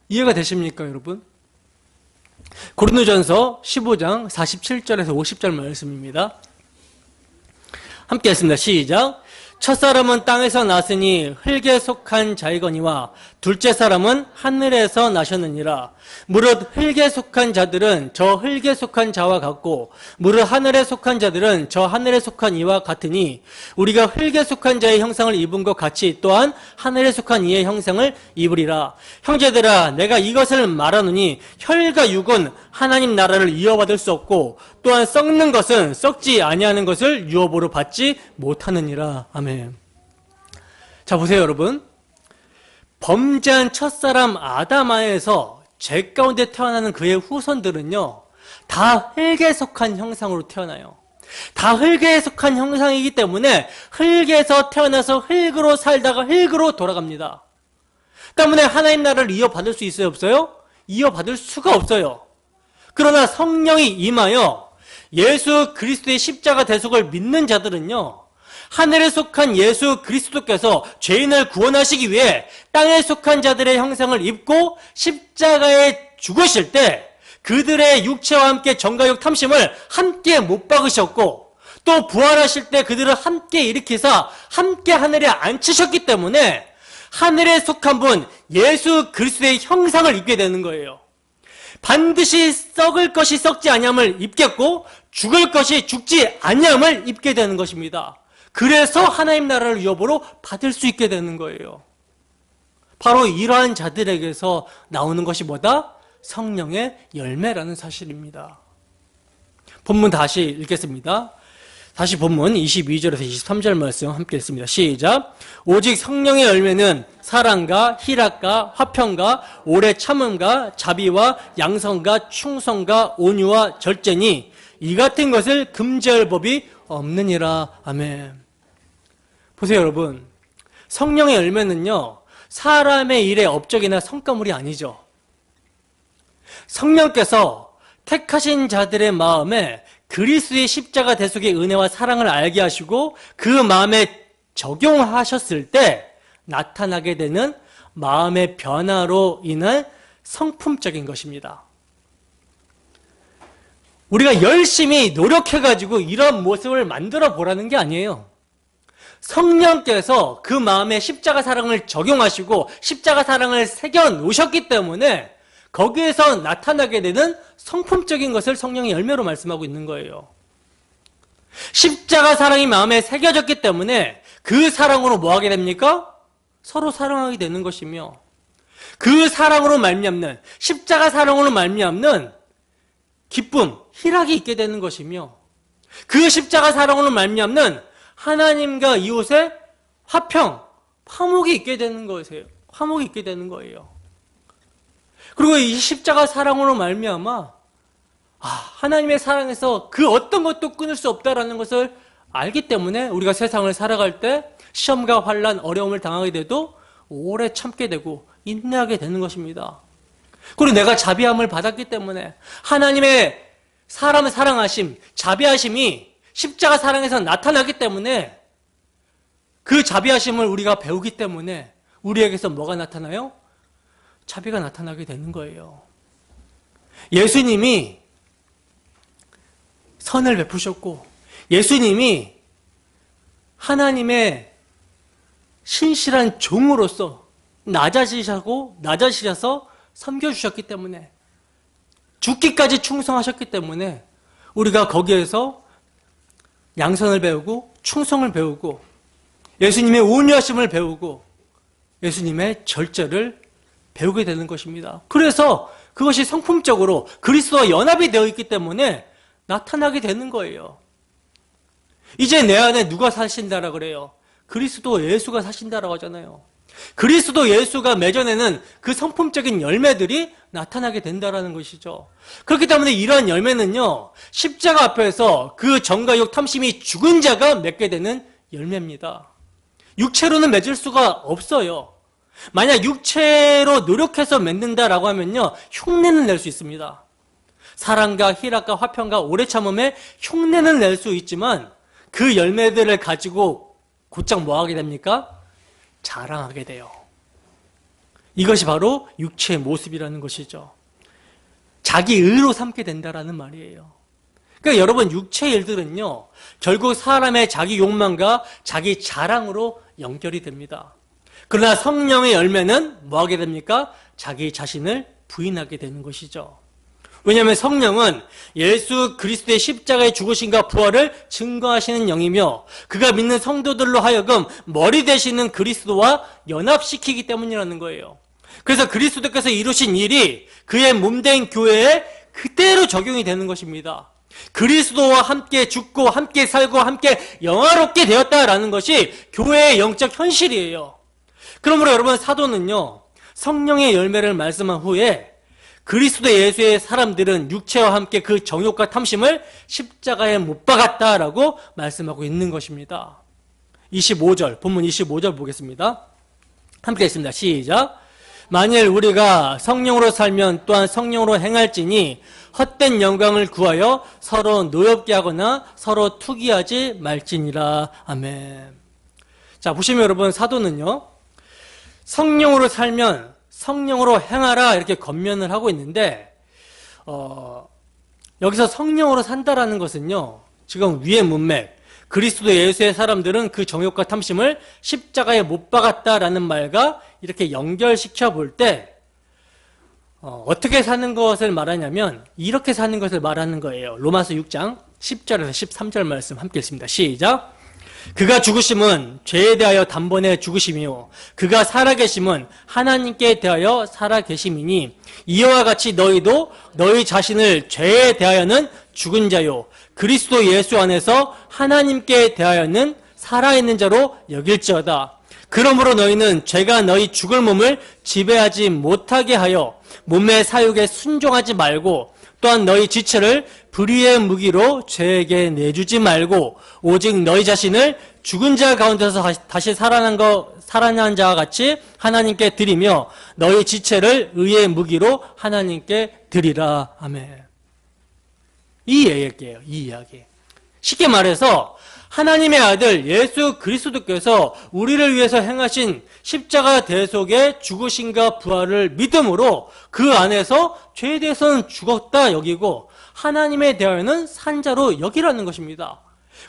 [SPEAKER 1] 이해가 되십니까, 여러분? 고린도전서 15장 47절에서 50절 말씀입니다. 함께 했습니다. 시작. 첫사람은 땅에서 났으니 흙에 속한 자이거니와 둘째 사람은 하늘에서 나셨느니라. 무릇 흙에 속한 자들은 저 흙에 속한 자와 같고 무릇 하늘에 속한 자들은 저 하늘에 속한 이와 같으니 우리가 흙에 속한 자의 형상을 입은 것 같이 또한 하늘에 속한 이의 형상을 입으리라. 형제들아, 내가 이것을 말하노니 혈과 육은 하나님 나라를 이어받을 수 없고 또한 썩는 것은 썩지 아니하는 것을 유업으로 받지 못하느니라. 아멘. 자, 보세요 여러분. 범죄한 첫사람 아담아에서 죄 가운데 태어나는 그의 후손들은요, 다 흙에 속한 형상으로 태어나요. 다 흙에 속한 형상이기 때문에 흙에서 태어나서 흙으로 살다가 흙으로 돌아갑니다. 때문에 하나님 나라를 이어받을 수 있어요, 없어요? 이어받을 수가 없어요. 그러나 성령이 임하여 예수 그리스도의 십자가 대속을 믿는 자들은요, 하늘에 속한 예수 그리스도께서 죄인을 구원하시기 위해 땅에 속한 자들의 형상을 입고 십자가에 죽으실 때 그들의 육체와 함께 정가욕 탐심을 함께 못 박으셨고 또 부활하실 때 그들을 함께 일으키사 함께 하늘에 앉히셨기 때문에 하늘에 속한 분 예수 그리스도의 형상을 입게 되는 거예요. 반드시 썩을 것이 썩지 아니함을 입겠고 죽을 것이 죽지 아니함을 입게 되는 것입니다. 그래서 하나님 나라를 유업으로 받을 수 있게 되는 거예요. 바로 이러한 자들에게서 나오는 것이 뭐다? 성령의 열매라는 사실입니다. 본문 다시 읽겠습니다. 다시 본문 22절에서 23절 말씀 함께 읽습니다. 시작. 오직 성령의 열매는 사랑과 희락과 화평과 오래 참음과 자비와 양성과 충성과 온유와 절제니 이 같은 것을 금지할 법이 없느니라. 아멘. 보세요 여러분, 성령의 열매는요 사람의 일의 업적이나 성과물이 아니죠. 성령께서 택하신 자들의 마음에 그리스도의 십자가 대속의 은혜와 사랑을 알게 하시고 그 마음에 적용하셨을 때 나타나게 되는 마음의 변화로 인한 성품적인 것입니다. 우리가 열심히 노력해가지고 이런 모습을 만들어 보라는 게 아니에요. 성령께서 그 마음에 십자가 사랑을 적용하시고 십자가 사랑을 새겨 놓으셨기 때문에 거기에서 나타나게 되는 성품적인 것을 성령의 열매로 말씀하고 있는 거예요. 십자가 사랑이 마음에 새겨졌기 때문에 그 사랑으로 뭐 하게 됩니까? 서로 사랑하게 되는 것이며 그 사랑으로 말미암는 십자가 사랑으로 말미암는 기쁨, 희락이 있게 되는 것이며 그 십자가 사랑으로 말미암는 하나님과 이웃의 화평, 화목이 있게 되는 것이에요. 화목이 있게 되는 거예요. 그리고 이 십자가 사랑으로 말미암아 하나님의 사랑에서 그 어떤 것도 끊을 수 없다라는 것을 알기 때문에 우리가 세상을 살아갈 때 시험과 환난, 어려움을 당하게 돼도 오래 참게 되고 인내하게 되는 것입니다. 그리고 내가 자비함을 받았기 때문에 하나님의 사람을 사랑하심, 자비하심이 십자가 사랑에서 나타나기 때문에 그 자비하심을 우리가 배우기 때문에 우리에게서 뭐가 나타나요? 자비가 나타나게 되는 거예요. 예수님이 선을 베푸셨고 예수님이 하나님의 신실한 종으로서 낮아지셔서 섬겨주셨기 때문에 죽기까지 충성하셨기 때문에 우리가 거기에서 양선을 배우고 충성을 배우고 예수님의 온유하심을 배우고 예수님의 절제를 배우게 되는 것입니다. 그래서 그것이 성품적으로 그리스도와 연합이 되어 있기 때문에 나타나게 되는 거예요. 이제 내 안에 누가 사신다라 그래요? 그리스도 예수가 사신다라고 하잖아요. 그리스도 예수가 맺어내는 그 성품적인 열매들이 나타나게 된다라는 것이죠. 그렇기 때문에 이러한 열매는요, 십자가 앞에서 그 정과 욕 탐심이 죽은 자가 맺게 되는 열매입니다. 육체로는 맺을 수가 없어요. 만약 육체로 노력해서 맺는다라고 하면요, 흉내는 낼 수 있습니다. 사랑과 희락과 화평과 오래 참음에 흉내는 낼 수 있지만 그 열매들을 가지고 곧장 뭐 하게 됩니까? 자랑하게 돼요. 이것이 바로 육체의 모습이라는 것이죠. 자기 의로 삼게 된다라는 말이에요. 그러니까 여러분, 육체의 일들은요, 결국 사람의 자기 욕망과 자기 자랑으로 연결이 됩니다. 그러나 성령의 열매는 뭐 하게 됩니까? 자기 자신을 부인하게 되는 것이죠. 왜냐하면 성령은 예수 그리스도의 십자가의 죽으심과 부활을 증거하시는 영이며, 그가 믿는 성도들로 하여금 머리 되시는 그리스도와 연합시키기 때문이라는 거예요. 그래서 그리스도께서 이루신 일이 그의 몸된 교회에 그대로 적용이 되는 것입니다. 그리스도와 함께 죽고 함께 살고 함께 영화롭게 되었다라는 것이 교회의 영적 현실이에요. 그러므로 여러분, 사도는요, 성령의 열매를 말씀한 후에 그리스도 예수의 사람들은 육체와 함께 그 정욕과 탐심을 십자가에 못 박았다라고 말씀하고 있는 것입니다. 25절, 본문 25절 보겠습니다. 함께 읽습니다. 시작. 만일 우리가 성령으로 살면 또한 성령으로 행할지니 헛된 영광을 구하여 서로 노엽게 하거나 서로 투기하지 말지니라. 아멘. 자, 보시면 여러분, 사도는요, 성령으로 살면 성령으로 행하라 이렇게 권면을 하고 있는데, 여기서 성령으로 산다라는 것은요, 지금 위의 문맥, 그리스도 예수의 사람들은 그 정욕과 탐심을 십자가에 못 박았다라는 말과 이렇게 연결시켜 볼 때 어떻게 사는 것을 말하냐면 이렇게 사는 것을 말하는 거예요. 로마서 6장 10절에서 13절 말씀 함께 읽습니다. 시작. 그가 죽으심은 죄에 대하여 단번에 죽으심이요 그가 살아계심은 하나님께 대하여 살아계심이니 이와 같이 너희도 너희 자신을 죄에 대하여는 죽은 자요 그리스도 예수 안에서 하나님께 대하여는 살아있는 자로 여길지어다. 그러므로 너희는 죄가 너희 죽을 몸을 지배하지 못하게 하여 몸의 사욕에 순종하지 말고, 또한 너희 지체를 불의의 무기로 죄에게 내주지 말고 오직 너희 자신을 죽은 자 가운데서 다시 살아난 자와 같이 하나님께 드리며 너희 지체를 의의 무기로 하나님께 드리라. 아멘. 이 얘기예요. 이 이야기. 쉽게 말해서 하나님의 아들 예수 그리스도께서 우리를 위해서 행하신 십자가 대속의 죽으심과 부활을 믿음으로 그 안에서 죄에 대해서는 죽었다 여기고 하나님에 대하여는 산 자로 여기라는 것입니다.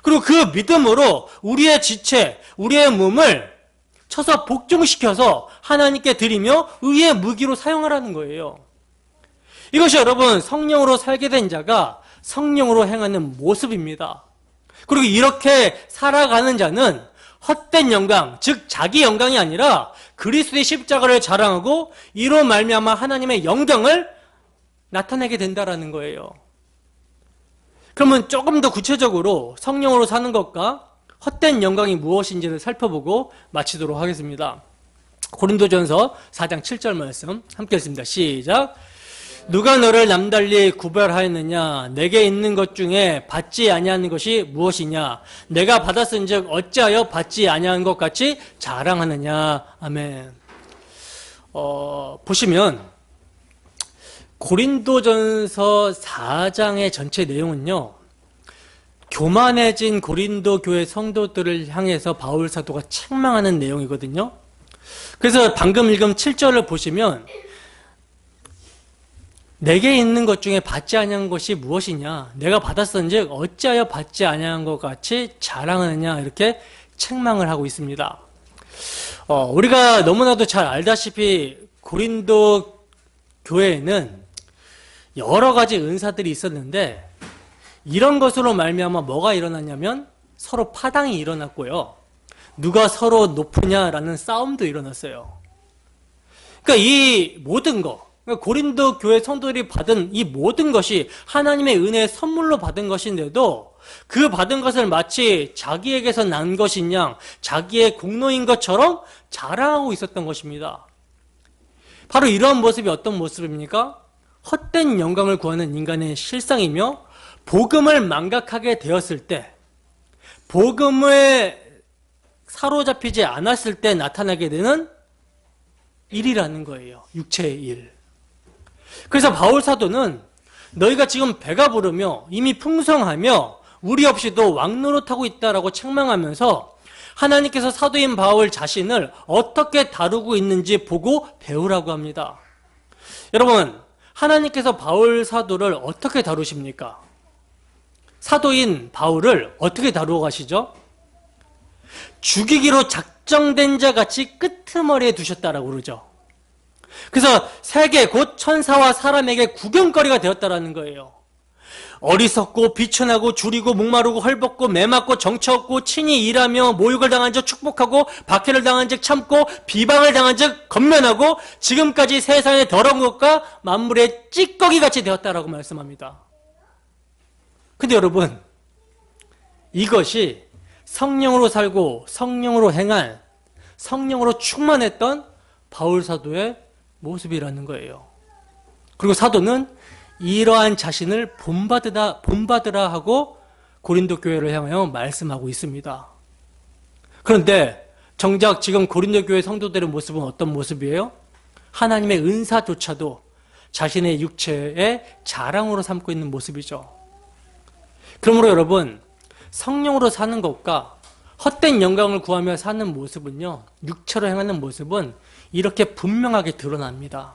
[SPEAKER 1] 그리고 그 믿음으로 우리의 지체, 우리의 몸을 쳐서 복종시켜서 하나님께 드리며 의의 무기로 사용하라는 거예요. 이것이 여러분, 성령으로 살게 된 자가 성령으로 행하는 모습입니다. 그리고 이렇게 살아가는 자는 헛된 영광, 즉 자기 영광이 아니라 그리스도의 십자가를 자랑하고 이로 말미암아 하나님의 영광을 나타내게 된다라는 거예요. 그러면 조금 더 구체적으로 성령으로 사는 것과 헛된 영광이 무엇인지를 살펴보고 마치도록 하겠습니다. 고린도전서 4장 7절 말씀 함께 읽습니다. 시작. 누가 너를 남달리 구별하였느냐? 내게 있는 것 중에 받지 아니하는 것이 무엇이냐? 내가 받았은즉 어찌하여 받지 아니한 것 같이 자랑하느냐? 아멘. 보시면 고린도전서 4장의 전체 내용은요, 교만해진 고린도 교회 성도들을 향해서 바울 사도가 책망하는 내용이거든요. 그래서 방금 읽은 7절을 보시면 내게 있는 것 중에 받지 아니한 것이 무엇이냐? 내가 받았은즉 어찌하여 받지 아니한 것 같이 자랑하느냐? 이렇게 책망을 하고 있습니다. 우리가 너무나도 잘 알다시피 고린도 교회에는 여러 가지 은사들이 있었는데 이런 것으로 말미암아 뭐가 일어났냐면 서로 파당이 일어났고요. 누가 서로 높으냐라는 싸움도 일어났어요. 그러니까 이 모든 것, 고린도 교회 성도들이 받은 이 모든 것이 하나님의 은혜의 선물로 받은 것인데도 그 받은 것을 마치 자기에게서 난 것인 양 자기의 공로인 것처럼 자랑하고 있었던 것입니다. 바로 이러한 모습이 어떤 모습입니까? 헛된 영광을 구하는 인간의 실상이며 복음을 망각하게 되었을 때, 복음에 사로잡히지 않았을 때 나타나게 되는 일이라는 거예요. 육체의 일. 그래서 바울 사도는 너희가 지금 배가 부르며 이미 풍성하며 우리 없이도 왕노릇하고 있다라고 책망하면서 하나님께서 사도인 바울 자신을 어떻게 다루고 있는지 보고 배우라고 합니다. 여러분, 하나님께서 바울 사도를 어떻게 다루십니까? 사도인 바울을 어떻게 다루어 가시죠? 죽이기로 작정된 자 같이 끄트머리에 두셨다라고 그러죠. 그래서 세계 곧 천사와 사람에게 구경거리가 되었다라는 거예요. 어리석고 비천하고 줄이고 목마르고 헐벗고 매맞고 정처없고 친히 일하며 모욕을 당한 적 축복하고 박해를 당한 적 참고 비방을 당한 적 건면하고 지금까지 세상의 더러운 것과 만물의 찌꺼기같이 되었다라고 말씀합니다. 근데 여러분, 이것이 성령으로 살고 성령으로 행한, 성령으로 충만했던 바울 사도의 모습이라는 거예요. 그리고 사도는 이러한 자신을 본받으라 하고 고린도 교회를 향하여 말씀하고 있습니다. 그런데 정작 지금 고린도 교회 성도들의 모습은 어떤 모습이에요? 하나님의 은사조차도 자신의 육체의 자랑으로 삼고 있는 모습이죠. 그러므로 여러분, 성령으로 사는 것과 헛된 영광을 구하며 사는 모습은요, 육체로 행하는 모습은 이렇게 분명하게 드러납니다.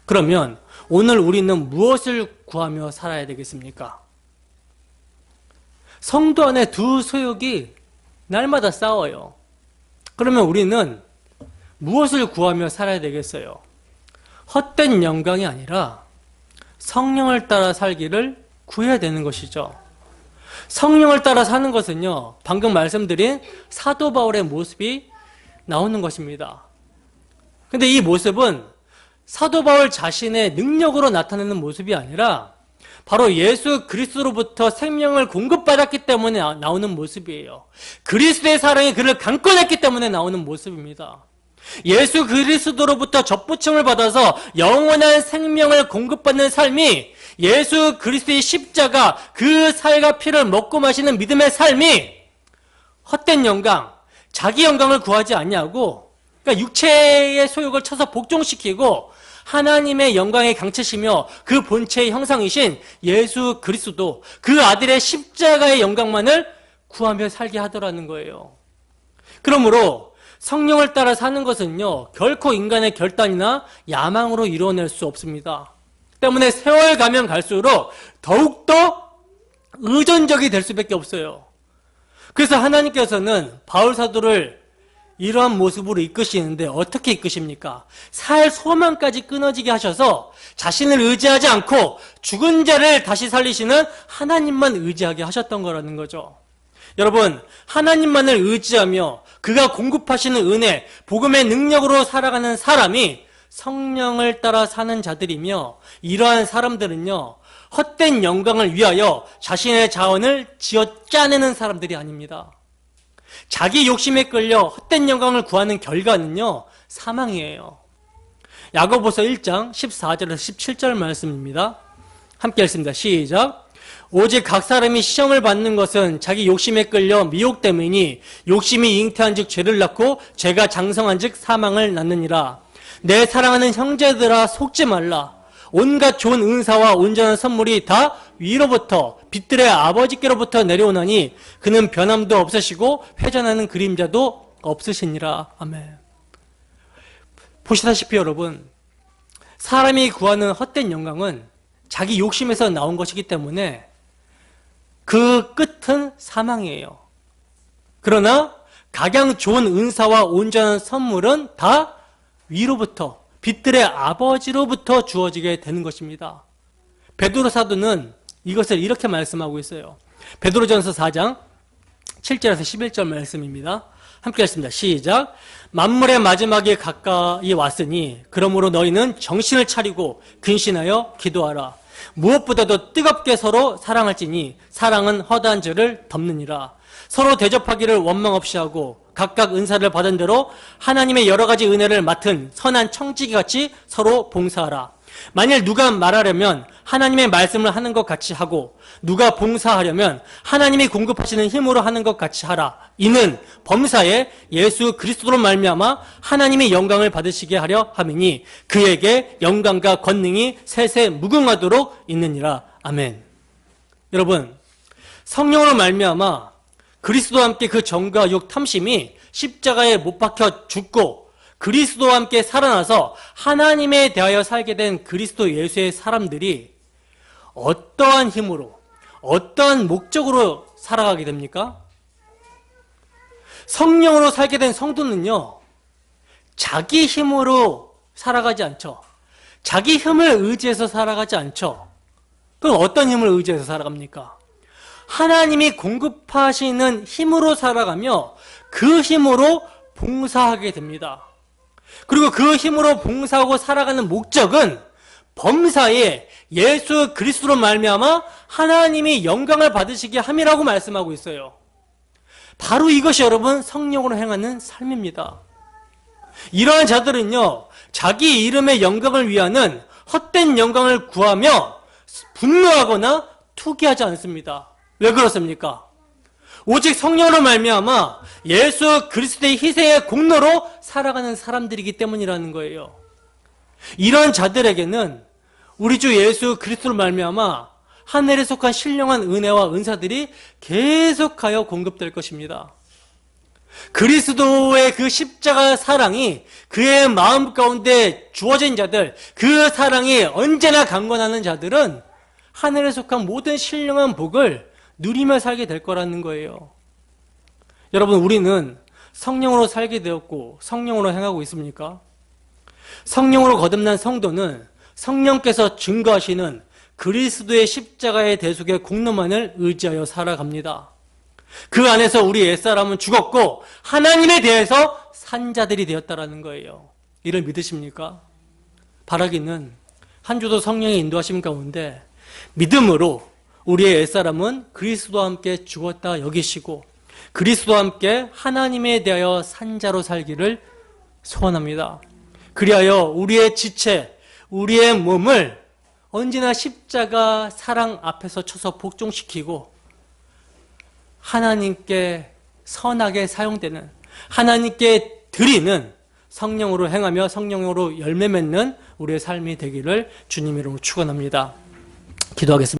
[SPEAKER 1] 그러면 오늘 우리는 무엇을 구하며 살아야 되겠습니까? 성도 안에 두 소욕이 날마다 싸워요. 그러면 우리는 무엇을 구하며 살아야 되겠어요? 헛된 영광이 아니라 성령을 따라 살기를 구해야 되는 것이죠. 성령을 따라 사는 것은요, 방금 말씀드린 사도 바울의 모습이 나오는 것입니다. 근데 이 모습은 사도 바울 자신의 능력으로 나타내는 모습이 아니라 바로 예수 그리스도로부터 생명을 공급받았기 때문에 나오는 모습이에요. 그리스도의 사랑이 그를 강권했기 때문에 나오는 모습입니다. 예수 그리스도로부터 접붙임을 받아서 영원한 생명을 공급받는 삶이, 예수 그리스도의 십자가, 그 살과 피를 먹고 마시는 믿음의 삶이 헛된 영광, 자기 영광을 구하지 아니하고, 그러니까 육체의 소욕을 쳐서 복종시키고 하나님의 영광에 강체시며 그 본체의 형상이신 예수 그리스도, 그 아들의 십자가의 영광만을 구하며 살게 하더라는 거예요. 그러므로 성령을 따라 사는 것은요, 결코 인간의 결단이나 야망으로 이루어낼 수 없습니다. 때문에 세월 가면 갈수록 더욱더 의존적이 될 수밖에 없어요. 그래서 하나님께서는 바울 사도를 이러한 모습으로 이끄시는데 어떻게 이끄십니까? 살 소망까지 끊어지게 하셔서 자신을 의지하지 않고 죽은 자를 다시 살리시는 하나님만 의지하게 하셨던 거라는 거죠. 여러분, 하나님만을 의지하며 그가 공급하시는 은혜, 복음의 능력으로 살아가는 사람이 성령을 따라 사는 자들이며, 이러한 사람들은요, 헛된 영광을 위하여 자신의 자원을 쥐어 짜내는 사람들이 아닙니다. 자기 욕심에 끌려 헛된 영광을 구하는 결과는요, 사망이에요. 야고보서 1장 14절에서 17절 말씀입니다. 함께 읽습니다. 시작. 오직 각 사람이 시험을 받는 것은 자기 욕심에 끌려 미혹 때문이니 욕심이 잉태한 즉 죄를 낳고 죄가 장성한 즉 사망을 낳느니라. 내 사랑하는 형제들아, 속지 말라. 온갖 좋은 은사와 온전한 선물이 다 위로부터 빛들의 아버지께로부터 내려오나니 그는 변함도 없으시고 회전하는 그림자도 없으시니라. 아멘. 보시다시피 여러분, 사람이 구하는 헛된 영광은 자기 욕심에서 나온 것이기 때문에 그 끝은 사망이에요. 그러나 각양 좋은 은사와 온전한 선물은 다 위로부터, 빛들의 아버지로부터 주어지게 되는 것입니다. 베드로 사도는 이것을 이렇게 말씀하고 있어요. 베드로전서 4장 7절에서 11절 말씀입니다. 함께 읽습니다. 시작. 만물의 마지막이 가까이 왔으니 그러므로 너희는 정신을 차리고 근신하여 기도하라. 무엇보다도 뜨겁게 서로 사랑할지니 사랑은 허다한 죄를 덮느니라. 서로 대접하기를 원망 없이 하고 각각 은사를 받은 대로 하나님의 여러 가지 은혜를 맡은 선한 청지기같이 서로 봉사하라. 만일 누가 말하려면 하나님의 말씀을 하는 것 같이 하고 누가 봉사하려면 하나님이 공급하시는 힘으로 하는 것 같이 하라. 이는 범사에 예수 그리스도로 말미암아 하나님의 영광을 받으시게 하려 함이니 그에게 영광과 권능이 세세 무궁하도록 있느니라. 아멘. 여러분, 성령으로 말미암아 그리스도와 함께 그 정과 욕 탐심이 십자가에 못 박혀 죽고 그리스도와 함께 살아나서 하나님에 대하여 살게 된 그리스도 예수의 사람들이 어떠한 힘으로, 어떠한 목적으로 살아가게 됩니까? 성령으로 살게 된 성도는요, 자기 힘으로 살아가지 않죠. 자기 힘을 의지해서 살아가지 않죠. 그럼 어떤 힘을 의지해서 살아갑니까? 하나님이 공급하시는 힘으로 살아가며 그 힘으로 봉사하게 됩니다. 그리고 그 힘으로 봉사하고 살아가는 목적은 범사에 예수 그리스도로 말미암아 하나님이 영광을 받으시게 함이라고 말씀하고 있어요. 바로 이것이 여러분 성령으로 행하는 삶입니다. 이러한 자들은요, 자기 이름의 영광을 위하는 헛된 영광을 구하며 분노하거나 투기하지 않습니다. 왜 그렇습니까? 오직 성령으로 말미암아 예수 그리스도의 희생의 공로로 살아가는 사람들이기 때문이라는 거예요. 이런 자들에게는 우리 주 예수 그리스도로 말미암아 하늘에 속한 신령한 은혜와 은사들이 계속하여 공급될 것입니다. 그리스도의 그 십자가 사랑이 그의 마음 가운데 주어진 자들, 그 사랑이 언제나 강건하는 자들은 하늘에 속한 모든 신령한 복을 누리며 살게 될 거라는 거예요. 여러분, 우리는 성령으로 살게 되었고 성령으로 행하고 있습니까? 성령으로 거듭난 성도는 성령께서 증거하시는 그리스도의 십자가의 대속의 공로만을 의지하여 살아갑니다. 그 안에서 우리 옛사람은 죽었고 하나님에 대해서 산 자들이 되었다라는 거예요. 이를 믿으십니까? 바라기는 한 주도 성령의 인도하심 가운데 믿음으로 우리의 옛사람은 그리스도와 함께 죽었다 여기시고 그리스도와 함께 하나님에 대하여 산 자로 살기를 소원합니다. 그리하여 우리의 지체, 우리의 몸을 언제나 십자가 사랑 앞에서 쳐서 복종시키고 하나님께 선하게 사용되는, 하나님께 드리는 성령으로 행하며 성령으로 열매 맺는 우리의 삶이 되기를 주님 이름으로 축원합니다. 기도하겠습니다.